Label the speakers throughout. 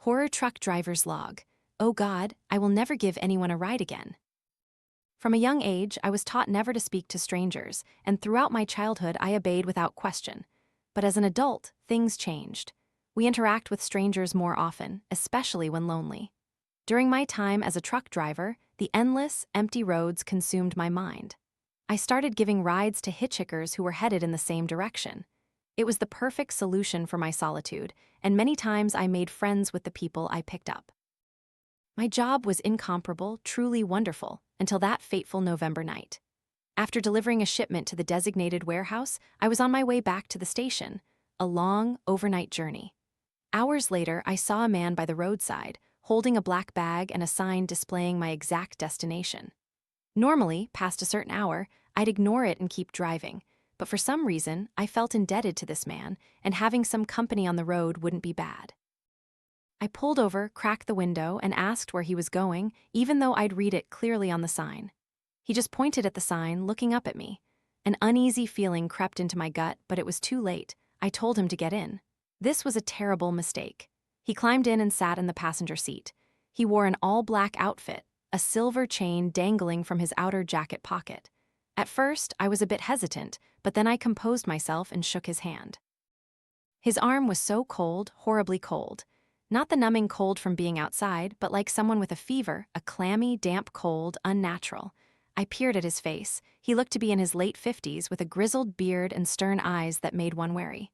Speaker 1: Horror truck driver's log. Oh God, I will never give anyone a ride again. From a young age, I was taught never to speak to strangers, and throughout my childhood I obeyed without question. But as an adult, things changed. We interact with strangers more often, especially when lonely. During my time as a truck driver, the endless, empty roads consumed my mind. I started giving rides to hitchhikers who were headed in the same direction. It was the perfect solution for my solitude, and many times I made friends with the people I picked up. My job was incomparable, truly wonderful, until that fateful November night. After delivering a shipment to the designated warehouse, I was on my way back to the station, a long, overnight journey. Hours later, I saw a man by the roadside, holding a black bag and a sign displaying my exact destination. Normally, past a certain hour, I'd ignore it and keep driving, but for some reason, I felt indebted to this man, and having some company on the road wouldn't be bad. I pulled over, cracked the window, and asked where he was going, even though I'd read it clearly on the sign. He just pointed at the sign, looking up at me. An uneasy feeling crept into my gut, but it was too late. I told him to get in. This was a terrible mistake. He climbed in and sat in the passenger seat. He wore an all-black outfit, a silver chain dangling from his outer jacket pocket. At first, I was a bit hesitant, but then I composed myself and shook his hand. His arm was so cold, horribly cold. Not the numbing cold from being outside, but like someone with a fever, a clammy, damp cold, unnatural. I peered at his face. He looked to be in his late 50s with a grizzled beard and stern eyes that made one wary.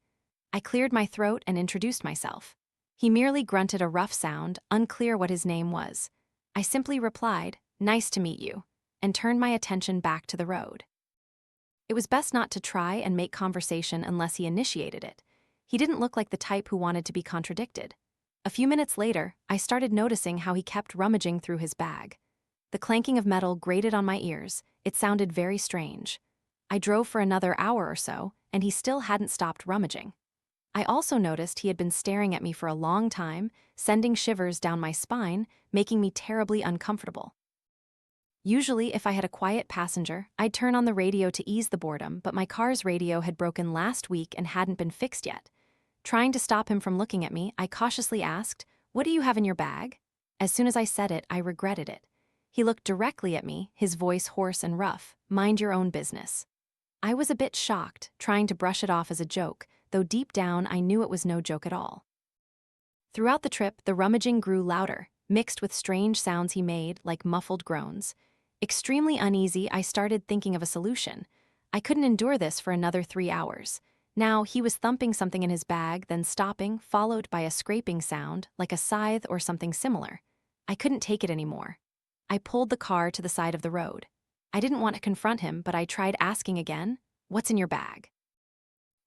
Speaker 1: I cleared my throat and introduced myself. He merely grunted a rough sound, unclear what his name was. I simply replied, "Nice to meet you," and turned my attention back to the road. It was best not to try and make conversation unless he initiated it. He didn't look like the type who wanted to be contradicted. A few minutes later, I started noticing how he kept rummaging through his bag. The clanking of metal grated on my ears. It sounded very strange. I drove for another hour or so, and he still hadn't stopped rummaging. I also noticed he had been staring at me for a long time, sending shivers down my spine, making me terribly uncomfortable. Usually, if I had a quiet passenger, I'd turn on the radio to ease the boredom, but my car's radio had broken last week and hadn't been fixed yet. Trying to stop him from looking at me, I cautiously asked, "What do you have in your bag?" As soon as I said it, I regretted it. He looked directly at me, his voice hoarse and rough. "Mind your own business." I was a bit shocked, trying to brush it off as a joke, though deep down I knew it was no joke at all. Throughout the trip, the rummaging grew louder, mixed with strange sounds he made, like muffled groans. Extremely uneasy, I started thinking of a solution. I couldn't endure this for another 3 hours. Now, he was thumping something in his bag, then stopping, followed by a scraping sound, like a scythe or something similar. I couldn't take it anymore. I pulled the car to the side of the road. I didn't want to confront him, but I tried asking again, "What's in your bag?"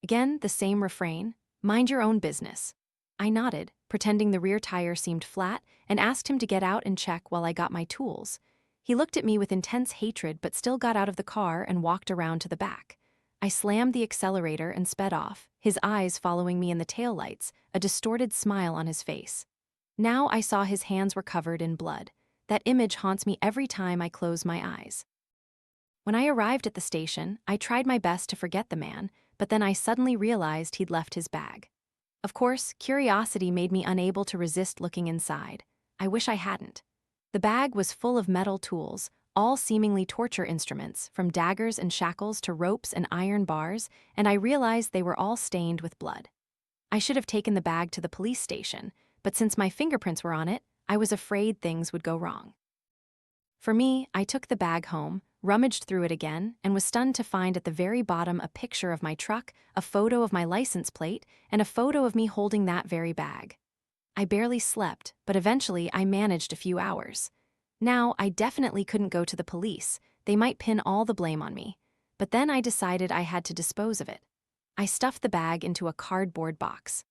Speaker 1: Again, the same refrain, "Mind your own business." I nodded, pretending the rear tire seemed flat, and asked him to get out and check while I got my tools. He looked at me with intense hatred but still got out of the car and walked around to the back. I slammed the accelerator and sped off, his eyes following me in the taillights, a distorted smile on his face. Now I saw his hands were covered in blood. That image haunts me every time I close my eyes. When I arrived at the station, I tried my best to forget the man, but then I suddenly realized he'd left his bag. Of course, curiosity made me unable to resist looking inside. I wish I hadn't. The bag was full of metal tools, all seemingly torture instruments, from daggers and shackles to ropes and iron bars, and I realized they were all stained with blood. I should have taken the bag to the police station, but since my fingerprints were on it, I was afraid things would go wrong. For me, I took the bag home, rummaged through it again, and was stunned to find at the very bottom a picture of my truck, a photo of my license plate, and a photo of me holding that very bag. I barely slept, but eventually I managed a few hours. Now, I definitely couldn't go to the police. They might pin all the blame on me. But then I decided I had to dispose of it. I stuffed the bag into a cardboard box.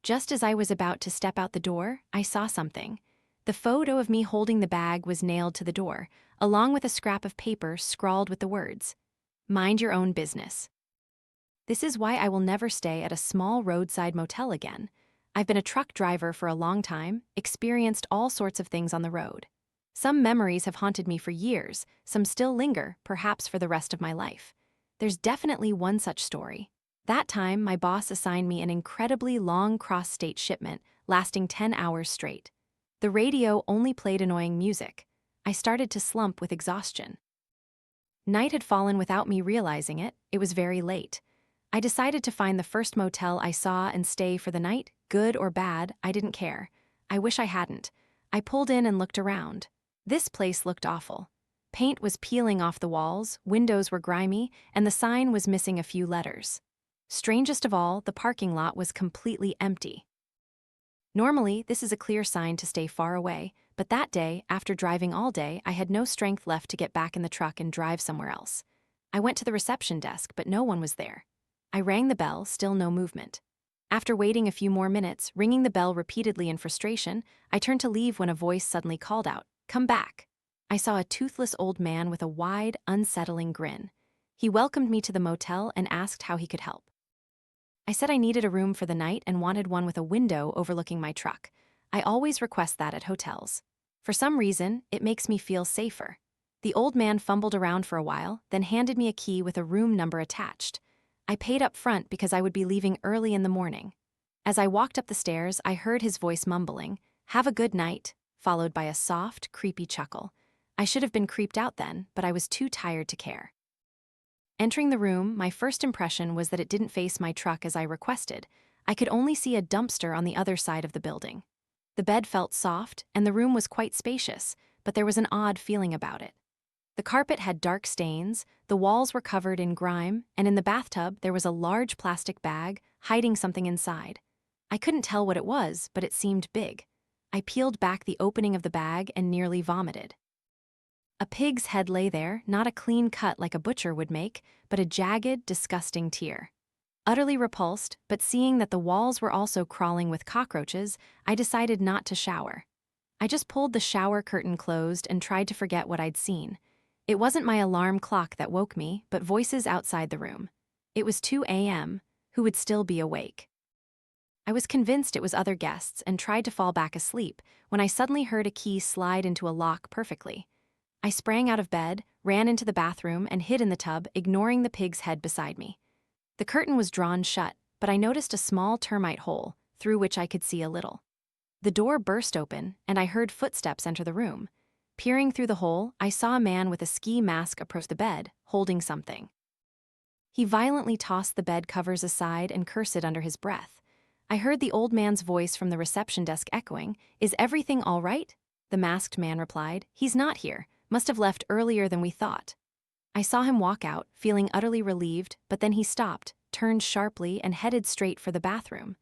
Speaker 1: Just as I was about to step out the door, I saw something. The photo of me holding the bag was nailed to the door, along with a scrap of paper scrawled with the words, "Mind your own business." This is why I will never stay at a small roadside motel again. I've been a truck driver for a long time, experienced all sorts of things on the road. Some memories have haunted me for years, some still linger, perhaps for the rest of my life. There's definitely one such story. That time, my boss assigned me an incredibly long cross-state shipment, lasting 10 hours straight. The radio only played annoying music. I started to slump with exhaustion. Night had fallen without me realizing it. It was very late. I decided to find the first motel I saw and stay for the night. Good or bad, I didn't care. I wish I hadn't. I pulled in and looked around. This place looked awful. Paint was peeling off the walls, windows were grimy, and the sign was missing a few letters. Strangest of all, the parking lot was completely empty. Normally, this is a clear sign to stay far away, but that day, after driving all day, I had no strength left to get back in the truck and drive somewhere else. I went to the reception desk, but no one was there. I rang the bell, still no movement. After waiting a few more minutes, ringing the bell repeatedly in frustration, I turned to leave when a voice suddenly called out, "Come back." I saw a toothless old man with a wide, unsettling grin. He welcomed me to the motel and asked how he could help. I said I needed a room for the night and wanted one with a window overlooking my truck. I always request that at hotels. For some reason, it makes me feel safer. The old man fumbled around for a while, then handed me a key with a room number attached. I paid up front because I would be leaving early in the morning. As I walked up the stairs, I heard his voice mumbling, "Have a good night," followed by a soft, creepy chuckle. I should have been creeped out then, but I was too tired to care. Entering the room, my first impression was that it didn't face my truck as I requested. I could only see a dumpster on the other side of the building. The bed felt soft, and the room was quite spacious, but there was an odd feeling about it. The carpet had dark stains, the walls were covered in grime, and in the bathtub there was a large plastic bag, hiding something inside. I couldn't tell what it was, but it seemed big. I peeled back the opening of the bag and nearly vomited. A pig's head lay there, not a clean cut like a butcher would make, but a jagged, disgusting tear. Utterly repulsed, but seeing that the walls were also crawling with cockroaches, I decided not to shower. I just pulled the shower curtain closed and tried to forget what I'd seen. It wasn't my alarm clock that woke me, but voices outside the room. It was 2 a.m. Who would still be awake? I was convinced it was other guests and tried to fall back asleep when I suddenly heard a key slide into a lock perfectly. I sprang out of bed, ran into the bathroom, and hid in the tub, ignoring the pig's head beside me. The curtain was drawn shut, but I noticed a small termite hole, through which I could see a little. The door burst open, and I heard footsteps enter the room. Peering through the hole, I saw a man with a ski mask approach the bed, holding something. He violently tossed the bed covers aside and cursed under his breath. I heard the old man's voice from the reception desk echoing, "Is everything all right?" The masked man replied, "He's not here. Must have left earlier than we thought." I saw him walk out, feeling utterly relieved, but then he stopped, turned sharply, and headed straight for the bathroom.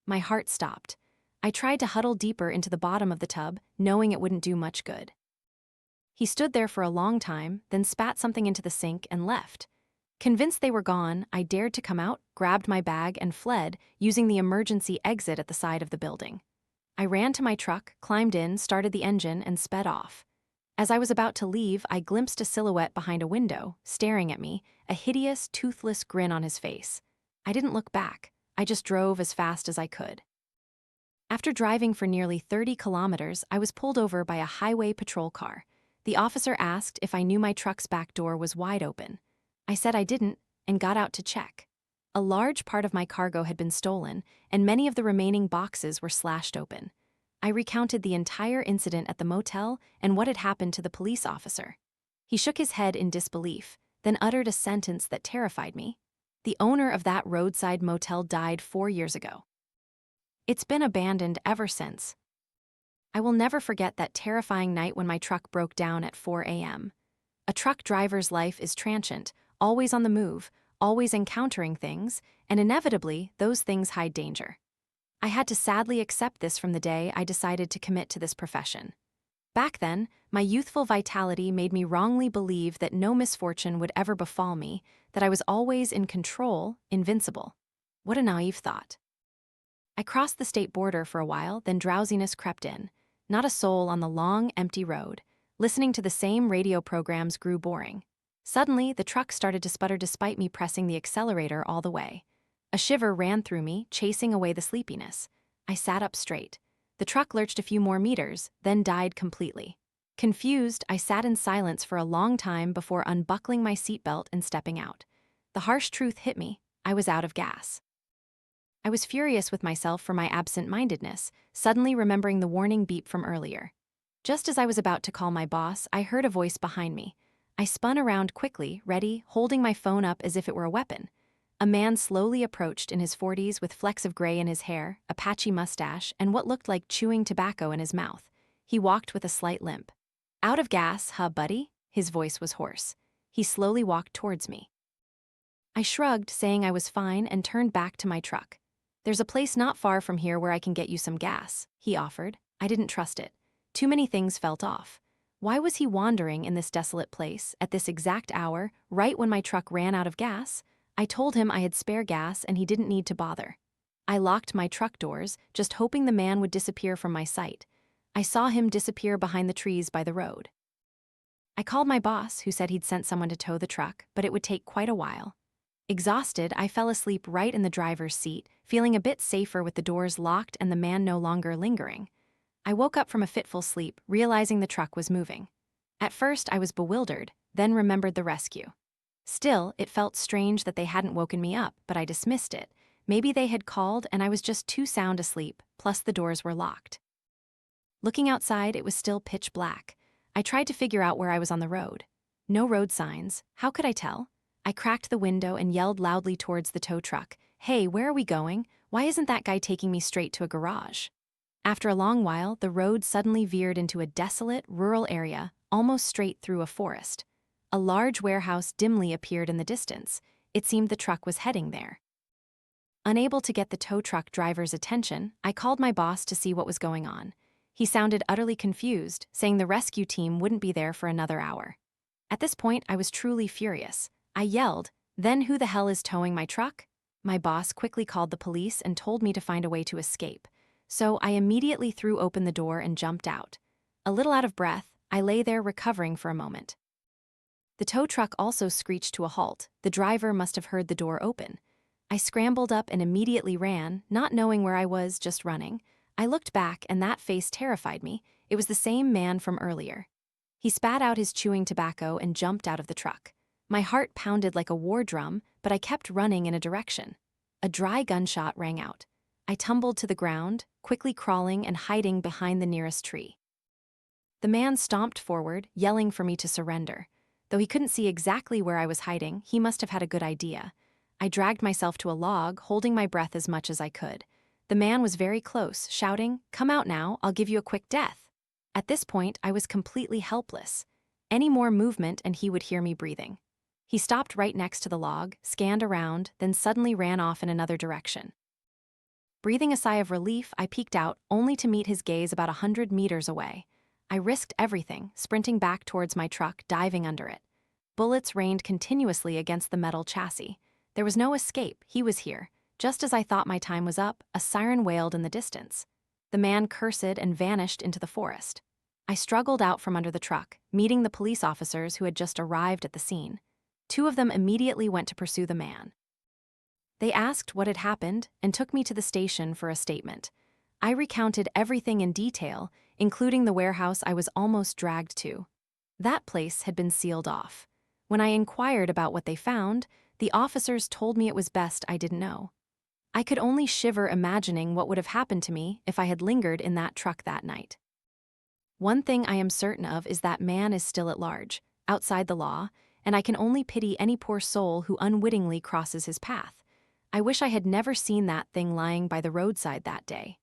Speaker 1: My heart stopped. I tried to huddle deeper into the bottom of the tub, knowing it wouldn't do much good. He stood there for a long time, then spat something into the sink and left. Convinced they were gone, I dared to come out, grabbed my bag, and fled, using the emergency exit at the side of the building. I ran to my truck, climbed in, started the engine, and sped off. As I was about to leave, I glimpsed a silhouette behind a window, staring at me, a hideous, toothless grin on his face. I didn't look back. I just drove as fast as I could. After driving for nearly 30 kilometers, I was pulled over by a highway patrol car. The officer asked if I knew my truck's back door was wide open. I said I didn't, and got out to check. A large part of my cargo had been stolen, and many of the remaining boxes were slashed open. I recounted the entire incident at the motel and what had happened to the police officer. He shook his head in disbelief, then uttered a sentence that terrified me. The owner of that roadside motel died 4 years ago. It's been abandoned ever since. I will never forget that terrifying night when my truck broke down at 4 a.m. A truck driver's life is transient, always on the move, always encountering things, and inevitably, those things hide danger. I had to sadly accept this from the day I decided to commit to this profession. Back then, my youthful vitality made me wrongly believe that no misfortune would ever befall me, that I was always in control, invincible. What a naive thought. I crossed the state border for a while, then drowsiness crept in. Not a soul on the long, empty road. Listening to the same radio programs grew boring. Suddenly, the truck started to sputter despite me pressing the accelerator all the way. A shiver ran through me, chasing away the sleepiness. I sat up straight. The truck lurched a few more meters, then died completely. Confused, I sat in silence for a long time before unbuckling my seatbelt and stepping out. The harsh truth hit me. I was out of gas. I was furious with myself for my absent-mindedness, suddenly remembering the warning beep from earlier. Just as I was about to call my boss, I heard a voice behind me. I spun around quickly, ready, holding my phone up as if it were a weapon. A man slowly approached in his 40s with flecks of gray in his hair, a patchy mustache, and what looked like chewing tobacco in his mouth. He walked with a slight limp. "Out of gas, huh, buddy?" His voice was hoarse. He slowly walked towards me. I shrugged, saying I was fine, and turned back to my truck. "There's a place not far from here where I can get you some gas," he offered. I didn't trust it. Too many things felt off. Why was he wandering in this desolate place, at this exact hour, right when my truck ran out of gas? I told him I had spare gas and he didn't need to bother. I locked my truck doors, just hoping the man would disappear from my sight. I saw him disappear behind the trees by the road. I called my boss, who said he'd sent someone to tow the truck, but it would take quite a while. Exhausted, I fell asleep right in the driver's seat, feeling a bit safer with the doors locked and the man no longer lingering. I woke up from a fitful sleep, realizing the truck was moving. At first, I was bewildered, then remembered the rescue. Still, it felt strange that they hadn't woken me up, but I dismissed it. Maybe they had called and I was just too sound asleep, plus the doors were locked. Looking outside, it was still pitch black. I tried to figure out where I was on the road. No road signs. How could I tell? I cracked the window and yelled loudly towards the tow truck. "Hey, where are we going? Why isn't that guy taking me straight to a garage?" After a long while, the road suddenly veered into a desolate, rural area, almost straight through a forest. A large warehouse dimly appeared in the distance. It seemed the truck was heading there. Unable to get the tow truck driver's attention, I called my boss to see what was going on. He sounded utterly confused, saying the rescue team wouldn't be there for another hour. At this point, I was truly furious. I yelled, "Then who the hell is towing my truck?" My boss quickly called the police and told me to find a way to escape. So I immediately threw open the door and jumped out. A little out of breath, I lay there recovering for a moment. The tow truck also screeched to a halt. The driver must have heard the door open. I scrambled up and immediately ran, not knowing where I was, just running. I looked back and that face terrified me. It was the same man from earlier. He spat out his chewing tobacco and jumped out of the truck. My heart pounded like a war drum, but I kept running in a direction. A dry gunshot rang out. I tumbled to the ground, quickly crawling and hiding behind the nearest tree. The man stomped forward, yelling for me to surrender. Though he couldn't see exactly where I was hiding, he must have had a good idea. I dragged myself to a log, holding my breath as much as I could. The man was very close, shouting, "Come out now, I'll give you a quick death." At this point, I was completely helpless. Any more movement and he would hear me breathing. He stopped right next to the log, scanned around, then suddenly ran off in another direction. Breathing a sigh of relief, I peeked out, only to meet his gaze about 100 meters away. I risked everything, sprinting back towards my truck, diving under it. Bullets rained continuously against the metal chassis. There was no escape, he was here. Just as I thought my time was up, a siren wailed in the distance. The man cursed and vanished into the forest. I struggled out from under the truck, meeting the police officers who had just arrived at the scene. 2 of them immediately went to pursue the man. They asked what had happened and took me to the station for a statement. I recounted everything in detail, including the warehouse I was almost dragged to. That place had been sealed off. When I inquired about what they found, the officers told me it was best I didn't know. I could only shiver imagining what would have happened to me if I had lingered in that truck that night. One thing I am certain of is that man is still at large, outside the law, and I can only pity any poor soul who unwittingly crosses his path. I wish I had never seen that thing lying by the roadside that day.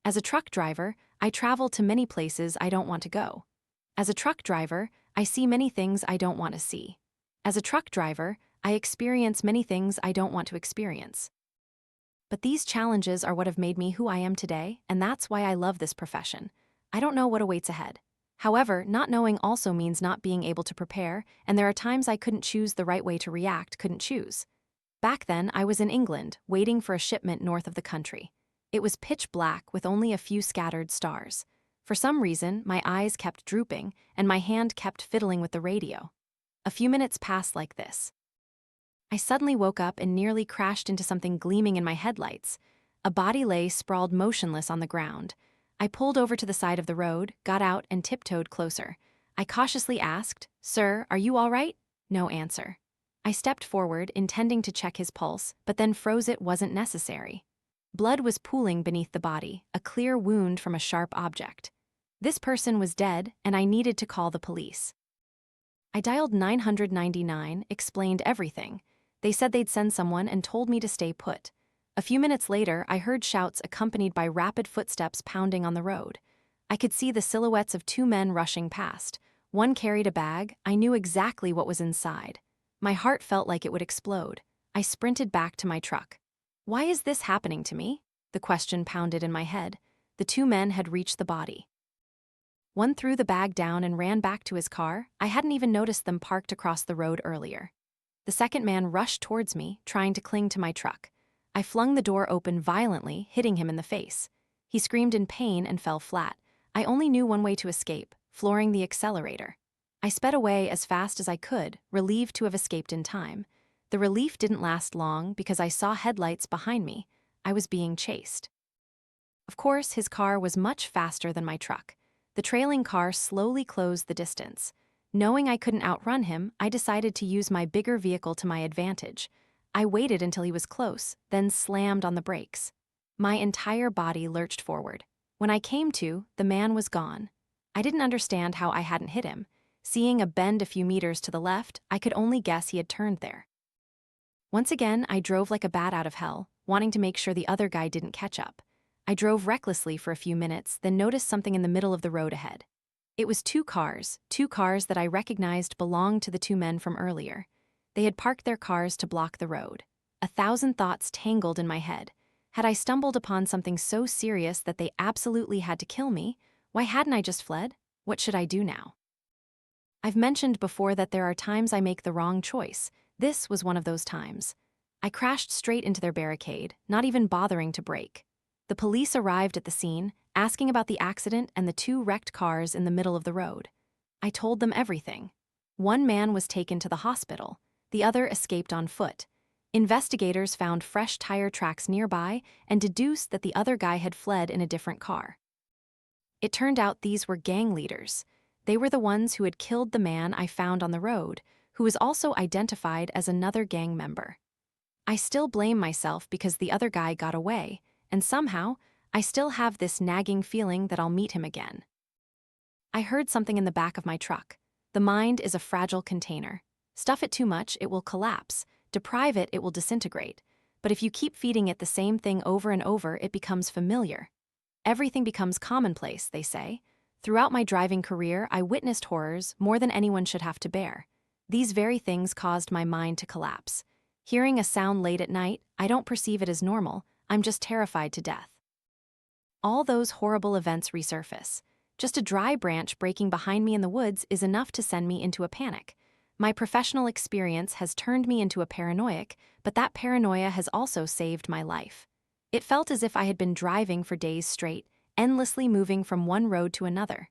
Speaker 1: As a truck driver, I travel to many places I don't want to go. As a truck driver, I see many things I don't want to see. As a truck driver, I experience many things I don't want to experience. But these challenges are what have made me who I am today, and that's why I love this profession. I don't know what awaits ahead. However, not knowing also means not being able to prepare, and there are times I couldn't choose the right way to react, couldn't choose. Back then, I was in England, waiting for a shipment north of the country. It was pitch black with only a few scattered stars. For some reason, my eyes kept drooping, and my hand kept fiddling with the radio. A few minutes passed like this. I suddenly woke up and nearly crashed into something gleaming in my headlights. A body lay sprawled motionless on the ground. I pulled over to the side of the road, got out, and tiptoed closer. I cautiously asked, "Sir, are you all right?" No answer. I stepped forward, intending to check his pulse, but then froze. It wasn't necessary. Blood was pooling beneath the body, a clear wound from a sharp object. This person was dead, and I needed to call the police. I dialed 999, explained everything. They said they'd send someone and told me to stay put. A few minutes later, I heard shouts accompanied by rapid footsteps pounding on the road. I could see the silhouettes of two men rushing past. One carried a bag. I knew exactly what was inside. My heart felt like it would explode. I sprinted back to my truck. Why is this happening to me? The question pounded in my head. The two men had reached the body. One threw the bag down and ran back to his car. I hadn't even noticed them parked across the road earlier. The second man rushed towards me, trying to cling to my truck. I flung the door open violently, hitting him in the face. He screamed in pain and fell flat. I only knew one way to escape, flooring the accelerator. I sped away as fast as I could, relieved to have escaped in time. The relief didn't last long because I saw headlights behind me. I was being chased. Of course, his car was much faster than my truck. The trailing car slowly closed the distance. Knowing I couldn't outrun him, I decided to use my bigger vehicle to my advantage. I waited until he was close, then slammed on the brakes. My entire body lurched forward. When I came to, the man was gone. I didn't understand how I hadn't hit him. Seeing a bend a few meters to the left, I could only guess he had turned there. Once again, I drove like a bat out of hell, wanting to make sure the other guy didn't catch up. I drove recklessly for a few minutes, then noticed something in the middle of the road ahead. It was two cars that I recognized belonged to the two men from earlier. They had parked their cars to block the road. 1,000 thoughts tangled in my head. Had I stumbled upon something so serious that they absolutely had to kill me? Why hadn't I just fled? What should I do now? I've mentioned before that there are times I make the wrong choice. This was one of those times. I crashed straight into their barricade, not even bothering to brake. The police arrived at the scene, asking about the accident and the two wrecked cars in the middle of the road. I told them everything. One man was taken to the hospital. The other escaped on foot. Investigators found fresh tire tracks nearby and deduced that the other guy had fled in a different car. It turned out these were gang leaders. They were the ones who had killed the man I found on the road, who was also identified as another gang member. I still blame myself because the other guy got away, and somehow, I still have this nagging feeling that I'll meet him again. I heard something in the back of my truck. The mind is a fragile container. Stuff it too much, it will collapse. Deprive it, it will disintegrate. But if you keep feeding it the same thing over and over, it becomes familiar. Everything becomes commonplace, they say. Throughout my driving career, I witnessed horrors more than anyone should have to bear. These very things caused my mind to collapse. Hearing a sound late at night, I don't perceive it as normal. I'm just terrified to death. All those horrible events resurface. Just a dry branch breaking behind me in the woods is enough to send me into a panic. My professional experience has turned me into a paranoiac, but that paranoia has also saved my life. It felt as if I had been driving for days straight, endlessly moving from one road to another.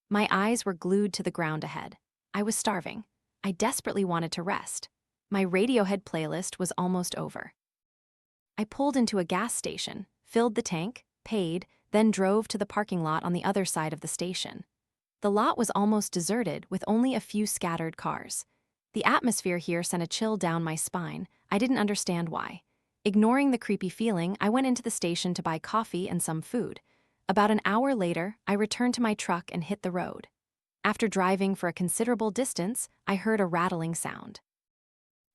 Speaker 1: My eyes were glued to the ground ahead. I was starving. I desperately wanted to rest. My Radiohead playlist was almost over. I pulled into a gas station, filled the tank, paid, then drove to the parking lot on the other side of the station. The lot was almost deserted with only a few scattered cars. The atmosphere here sent a chill down my spine. I didn't understand why. Ignoring the creepy feeling, I went into the station to buy coffee and some food. About an hour later, I returned to my truck and hit the road. After driving for a considerable distance, I heard a rattling sound.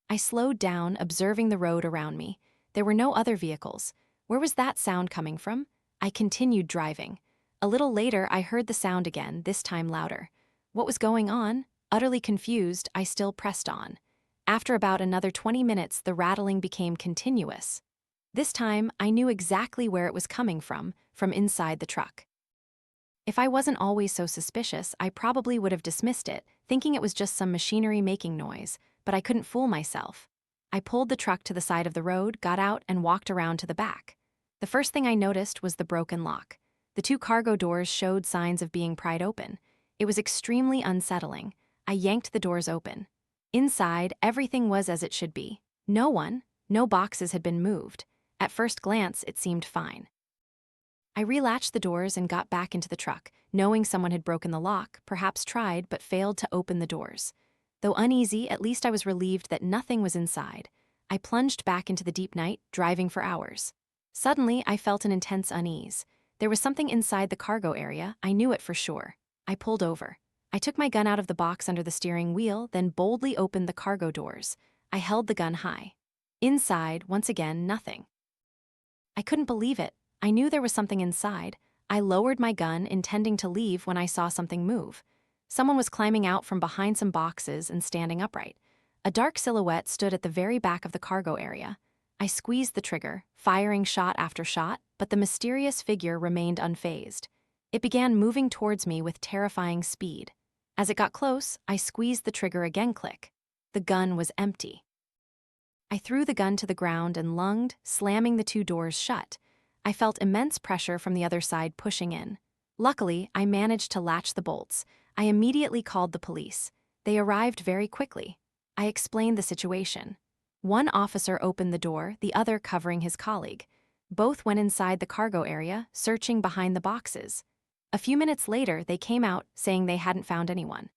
Speaker 1: I slowed down, observing the road around me. There were no other vehicles. Where was that sound coming from? I continued driving. A little later, I heard the sound again, this time louder. What was going on? Utterly confused, I still pressed on. After about another 20 minutes, the rattling became continuous. This time, I knew exactly where it was coming from inside the truck. If I wasn't always so suspicious, I probably would have dismissed it, thinking it was just some machinery making noise, but I couldn't fool myself. I pulled the truck to the side of the road, got out, and walked around to the back. The first thing I noticed was the broken lock. The two cargo doors showed signs of being pried open. It was extremely unsettling. I yanked the doors open. Inside, everything was as it should be. No boxes had been moved. At first glance, it seemed fine. I relatched the doors and got back into the truck, knowing someone had broken the lock, perhaps tried but failed to open the doors. Though uneasy, at least I was relieved that nothing was inside. I plunged back into the deep night, driving for hours. Suddenly, I felt an intense unease. There was something inside the cargo area, I knew it for sure. I pulled over. I took my gun out of the box under the steering wheel, then boldly opened the cargo doors. I held the gun high. Inside, once again, nothing. I couldn't believe it. I knew there was something inside. I lowered my gun, intending to leave when I saw something move. Someone was climbing out from behind some boxes and standing upright. A dark silhouette stood at the very back of the cargo area. I squeezed the trigger, firing shot after shot, but the mysterious figure remained unfazed. It began moving towards me with terrifying speed. As it got close, I squeezed the trigger again. Click. The gun was empty. I threw the gun to the ground and lunged, slamming the two doors shut. I felt immense pressure from the other side pushing in. Luckily, I managed to latch the bolts. I immediately called the police. They arrived very quickly. I explained the situation. One officer opened the door, the other covering his colleague. Both went inside the cargo area, searching behind the boxes. A few minutes later, they came out, saying they hadn't found anyone.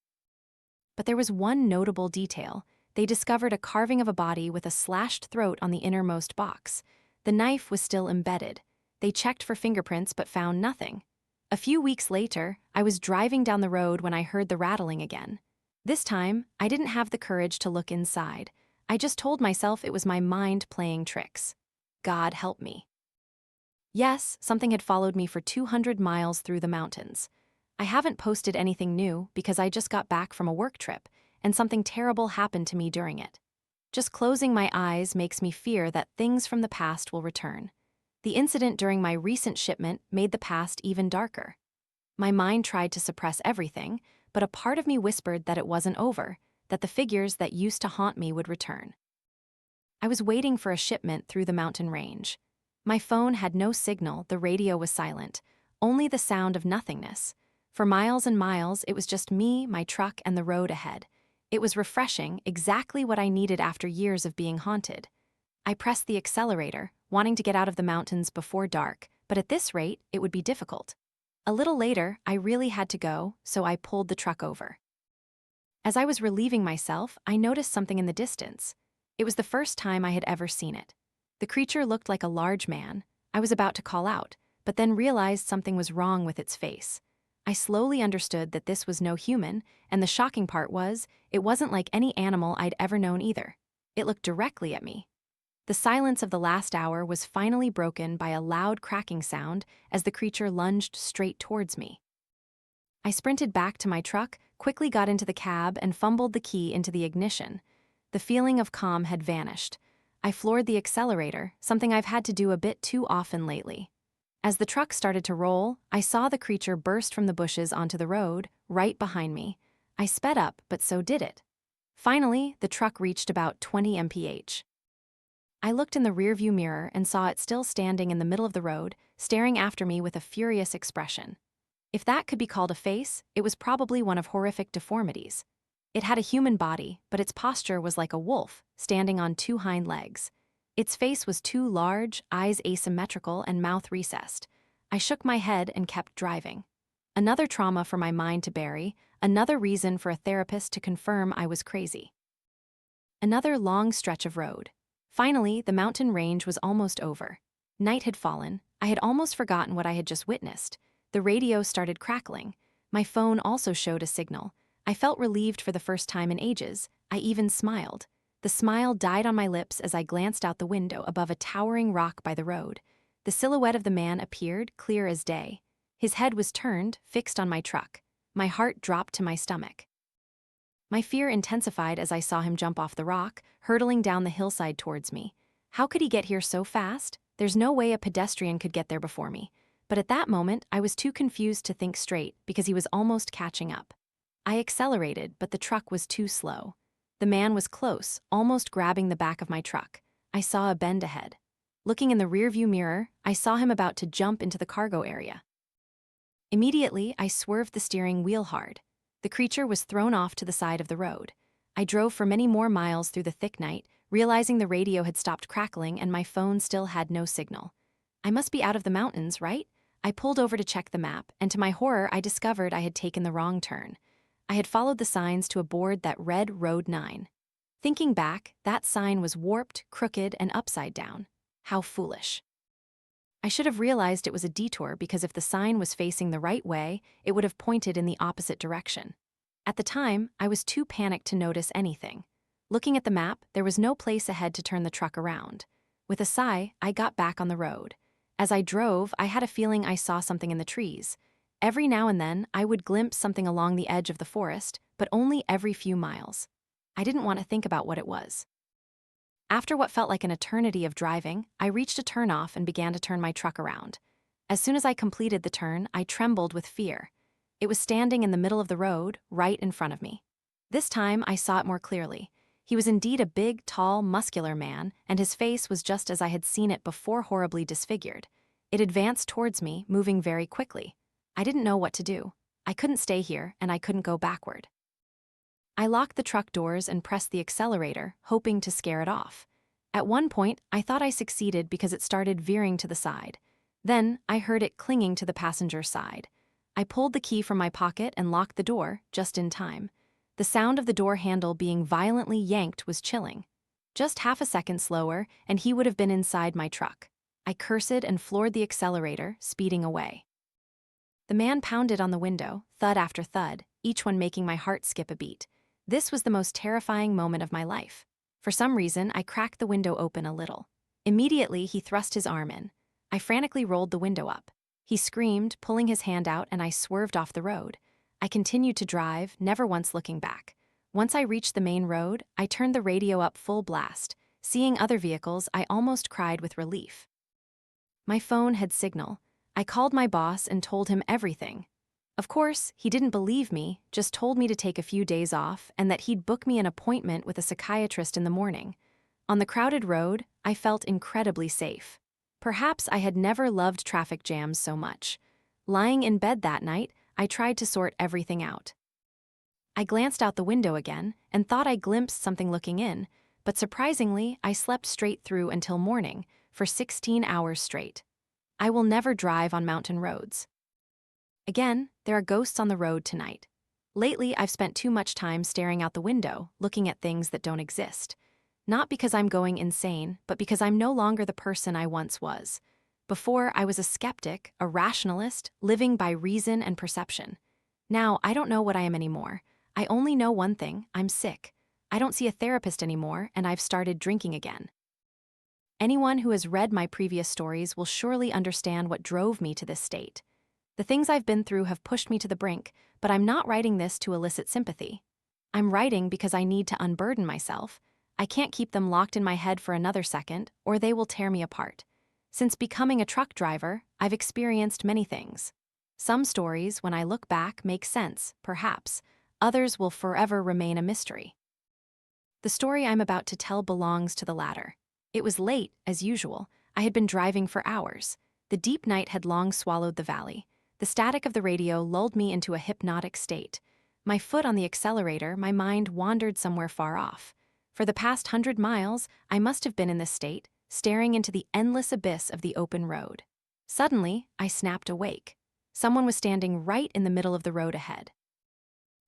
Speaker 1: But there was one notable detail. They discovered a carving of a body with a slashed throat on the innermost box. The knife was still embedded. They checked for fingerprints but found nothing. A few weeks later, I was driving down the road when I heard the rattling again. This time, I didn't have the courage to look inside. I just told myself it was my mind playing tricks. God help me. Yes, something had followed me for 200 miles through the mountains. I haven't posted anything new because I just got back from a work trip, and something terrible happened to me during it. Just closing my eyes makes me fear that things from the past will return. The incident during my recent shipment made the past even darker. My mind tried to suppress everything, but a part of me whispered that it wasn't over, that the figures that used to haunt me would return. I was waiting for a shipment through the mountain range. My phone had no signal, the radio was silent, only the sound of nothingness. For miles and miles, it was just me, my truck, and the road ahead. It was refreshing, exactly what I needed after years of being haunted. I pressed the accelerator, wanting to get out of the mountains before dark, but at this rate, it would be difficult. A little later, I really had to go, so I pulled the truck over. As I was relieving myself, I noticed something in the distance. It was the first time I had ever seen it. The creature looked like a large man. I was about to call out, but then realized something was wrong with its face. I slowly understood that this was no human, and the shocking part was, it wasn't like any animal I'd ever known either. It looked directly at me. The silence of the last hour was finally broken by a loud cracking sound as the creature lunged straight towards me. I sprinted back to my truck, quickly got into the cab, and fumbled the key into the ignition. The feeling of calm had vanished. I floored the accelerator, something I've had to do a bit too often lately. As the truck started to roll, I saw the creature burst from the bushes onto the road, right behind me. I sped up, but so did it. Finally, the truck reached about 20 mph. I looked in the rearview mirror and saw it still standing in the middle of the road, staring after me with a furious expression. If that could be called a face, it was probably one of horrific deformities. It had a human body, but its posture was like a wolf, standing on two hind legs. Its face was too large, eyes asymmetrical, and mouth recessed. I shook my head and kept driving. Another trauma for my mind to bury, another reason for a therapist to confirm I was crazy. Another long stretch of road. Finally, the mountain range was almost over. Night had fallen. I had almost forgotten what I had just witnessed. The radio started crackling. My phone also showed a signal. I felt relieved for the first time in ages. I even smiled. The smile died on my lips as I glanced out the window above a towering rock by the road. The silhouette of the man appeared, clear as day. His head was turned, fixed on my truck. My heart dropped to my stomach. My fear intensified as I saw him jump off the rock, hurtling down the hillside towards me. How could he get here so fast? There's no way a pedestrian could get there before me. But at that moment, I was too confused to think straight because he was almost catching up. I accelerated, but the truck was too slow. The man was close, almost grabbing the back of my truck. I saw a bend ahead. Looking in the rearview mirror, I saw him about to jump into the cargo area. Immediately, I swerved the steering wheel hard. The creature was thrown off to the side of the road. I drove for many more miles through the thick night, realizing the radio had stopped crackling and my phone still had no signal. I must be out of the mountains, right? I pulled over to check the map, and to my horror, I discovered I had taken the wrong turn. I had followed the signs to a board that read Road 9. Thinking back, that sign was warped, crooked, and upside down. How foolish. I should have realized it was a detour because if the sign was facing the right way, it would have pointed in the opposite direction. At the time, I was too panicked to notice anything. Looking at the map, there was no place ahead to turn the truck around. With a sigh, I got back on the road. As I drove, I had a feeling I saw something in the trees. Every now and then, I would glimpse something along the edge of the forest, but only every few miles. I didn't want to think about what it was. After what felt like an eternity of driving, I reached a turnoff and began to turn my truck around. As soon as I completed the turn, I trembled with fear. It was standing in the middle of the road, right in front of me. This time, I saw it more clearly. He was indeed a big, tall, muscular man, and his face was just as I had seen it before, horribly disfigured. It advanced towards me, moving very quickly. I didn't know what to do. I couldn't stay here, and I couldn't go backward. I locked the truck doors and pressed the accelerator, hoping to scare it off. At one point, I thought I succeeded because it started veering to the side. Then, I heard it clinging to the passenger's side. I pulled the key from my pocket and locked the door, just in time. The sound of the door handle being violently yanked was chilling. Just half a second slower, and he would have been inside my truck. I cursed and floored the accelerator, speeding away. The man pounded on the window, thud after thud, each one making my heart skip a beat. This was the most terrifying moment of my life. For some reason, I cracked the window open a little. Immediately, he thrust his arm in. I frantically rolled the window up. He screamed, pulling his hand out, and I swerved off the road. I continued to drive, never once looking back. Once I reached the main road, I turned the radio up full blast. Seeing other vehicles, I almost cried with relief. My phone had signal. I called my boss and told him everything. Of course, he didn't believe me, just told me to take a few days off and that he'd book me an appointment with a psychiatrist in the morning. On the crowded road, I felt incredibly safe. Perhaps I had never loved traffic jams so much. Lying in bed that night, I tried to sort everything out. I glanced out the window again and thought I glimpsed something looking in, but surprisingly, I slept straight through until morning, for 16 hours straight. I will never drive on mountain roads. Again, there are ghosts on the road tonight. Lately, I've spent too much time staring out the window, looking at things that don't exist. Not because I'm going insane, but because I'm no longer the person I once was. Before, I was a skeptic, a rationalist, living by reason and perception. Now, I don't know what I am anymore. I only know one thing: I'm sick. I don't see a therapist anymore, and I've started drinking again. Anyone who has read my previous stories will surely understand what drove me to this state. The things I've been through have pushed me to the brink, but I'm not writing this to elicit sympathy. I'm writing because I need to unburden myself. I can't keep them locked in my head for another second, or they will tear me apart. Since becoming a truck driver, I've experienced many things. Some stories, when I look back, make sense, perhaps. Others will forever remain a mystery. The story I'm about to tell belongs to the latter. It was late, as usual. I had been driving for hours. The deep night had long swallowed the valley. The static of the radio lulled me into a hypnotic state. My foot on the accelerator, my mind wandered somewhere far off. For the past 100 miles, I must have been in this state, staring into the endless abyss of the open road. Suddenly, I snapped awake. Someone was standing right in the middle of the road ahead.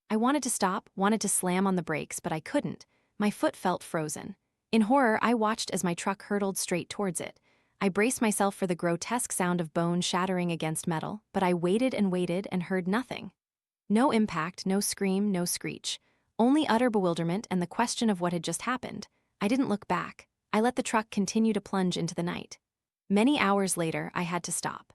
Speaker 1: I wanted to stop, wanted to slam on the brakes, but I couldn't. My foot felt frozen. In horror, I watched as my truck hurtled straight towards it. I braced myself for the grotesque sound of bone shattering against metal, but I waited and heard nothing. No impact, no scream, no screech. Only utter bewilderment and the question of what had just happened. I didn't look back. I let the truck continue to plunge into the night. Many hours later, I had to stop.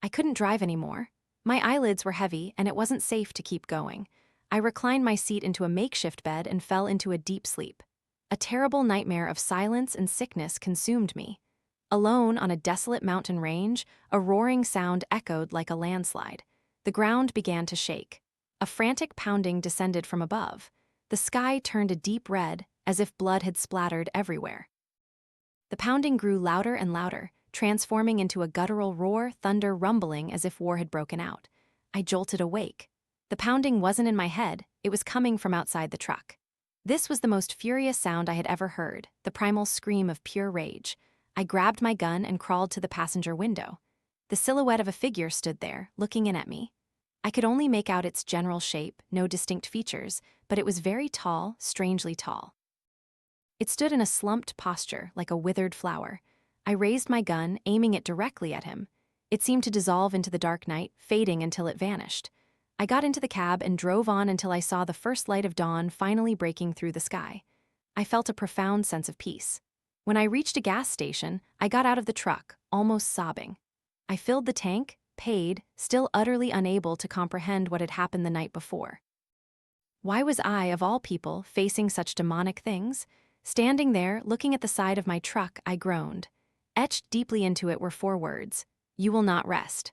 Speaker 1: I couldn't drive anymore. My eyelids were heavy, and it wasn't safe to keep going. I reclined my seat into a makeshift bed and fell into a deep sleep. A terrible nightmare of silence and sickness consumed me. Alone on a desolate mountain range, a roaring sound echoed like a landslide. The ground began to shake. A frantic pounding descended from above. The sky turned a deep red, as if blood had splattered everywhere. The pounding grew louder and louder, transforming into a guttural roar, thunder rumbling as if war had broken out. I jolted awake. The pounding wasn't in my head, it was coming from outside the truck. This was the most furious sound I had ever heard, the primal scream of pure rage. I grabbed my gun and crawled to the passenger window. The silhouette of a figure stood there, looking in at me. I could only make out its general shape, no distinct features, but it was very tall, strangely tall. It stood in a slumped posture, like a withered flower. I raised my gun, aiming it directly at him. It seemed to dissolve into the dark night, fading until it vanished. I got into the cab and drove on until I saw the first light of dawn finally breaking through the sky. I felt a profound sense of peace. When I reached a gas station, I got out of the truck, almost sobbing. I filled the tank, paid, still utterly unable to comprehend what had happened the night before. Why was I, of all people, facing such demonic things? Standing there, looking at the side of my truck, I groaned. Etched deeply into it were 4 words: "You will not rest."